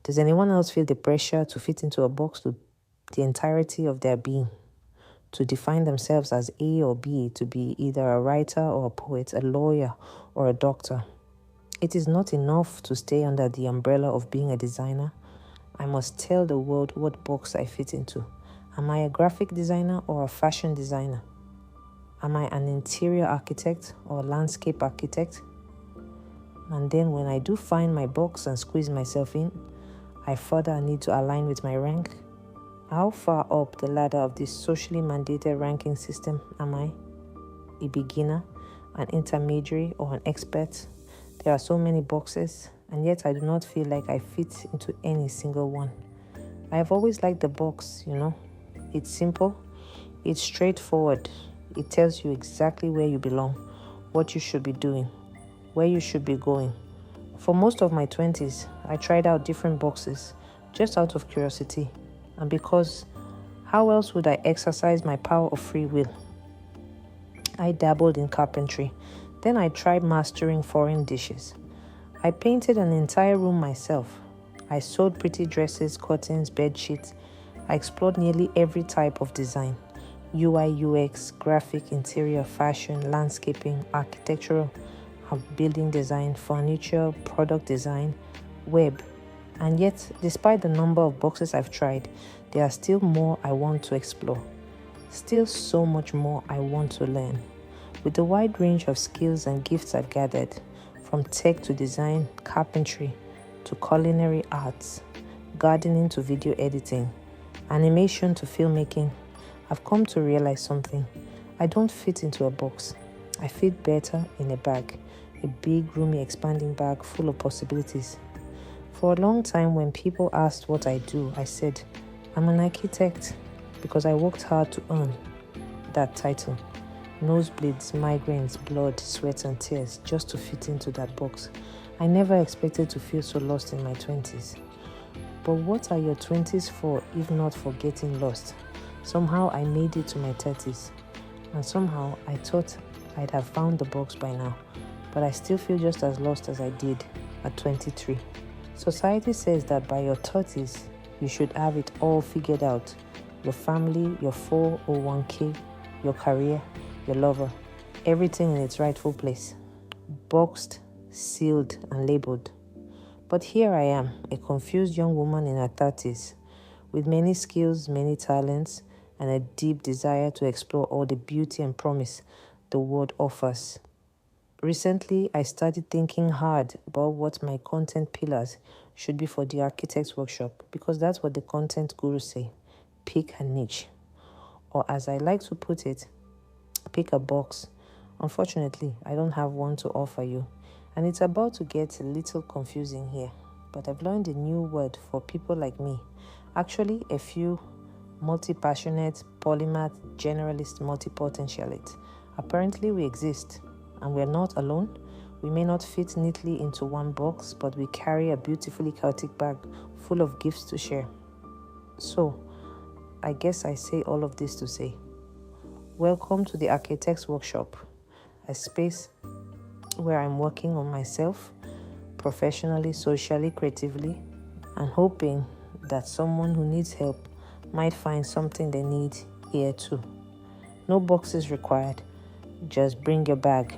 Does anyone else feel the pressure to fit into a box to the entirety of their being? To define themselves as A or B, to be either a writer or a poet, a lawyer or a doctor. It is not enough to stay under the umbrella of being a designer. I must tell the world what box I fit into. Am I a graphic designer or a fashion designer? Am I an interior architect or a landscape architect? And then when I do find my box and squeeze myself in, I further need to align with my rank. How far up the ladder of this socially mandated ranking system am I? A beginner, an intermediary, or an expert? There are so many boxes, and yet I do not feel like I fit into any single one. I have always liked the box, It's simple, it's straightforward. It tells you exactly where you belong, what you should be doing, where you should be going. For most of my 20s, I tried out different boxes, just out of curiosity, and because how else would I exercise my power of free will? I dabbled in carpentry. Then I tried mastering foreign dishes. I painted an entire room myself. I sewed pretty dresses, curtains, bed sheets. I explored nearly every type of design. UI, UX, graphic, interior, fashion, landscaping, architectural, building design, furniture, product design, web. And yet, despite the number of boxes I've tried, there are still more I want to explore. Still so much more I want to learn. With the wide range of skills and gifts I've gathered, from tech to design, carpentry to culinary arts, gardening to video editing, animation to filmmaking, I've come to realize something. I don't fit into a box. I fit better in a bag, a big, roomy, expanding bag full of possibilities. For a long time, when people asked what I do, I said, I'm an architect, because I worked hard to earn that title. Nosebleeds, migraines, blood, sweat, and tears just to fit into that box. I never expected to feel so lost in my 20s. But what are your 20s for if not for getting lost? Somehow I made it to my 30s. And somehow I thought I'd have found the box by now. But I still feel just as lost as I did at 23. Society says that by your 30s, you should have it all figured out. Your family, your 401k, your career, your lover, everything in its rightful place, boxed, sealed, and labeled. But here I am, a confused young woman in her 30s, with many skills, many talents, and a deep desire to explore all the beauty and promise the world offers. Recently, I started thinking hard about what my content pillars should be for the architect's workshop, because that's what the content gurus say, pick a niche. Or as I like to put it, pick a box. Unfortunately, I don't have one to offer you, and it's about to get a little confusing here, but I've learned a new word for people like me. Actually, a few multi-passionate, polymath, generalist, multi-potentialite. Apparently, we exist, and we're not alone. We may not fit neatly into one box, but we carry a beautifully chaotic bag full of gifts to share. So, I guess I say all of this to say, welcome to the Architect's Workshop, a space where I'm working on myself, professionally, socially, creatively, and hoping that someone who needs help might find something they need here too. No boxes required. Just bring your bag,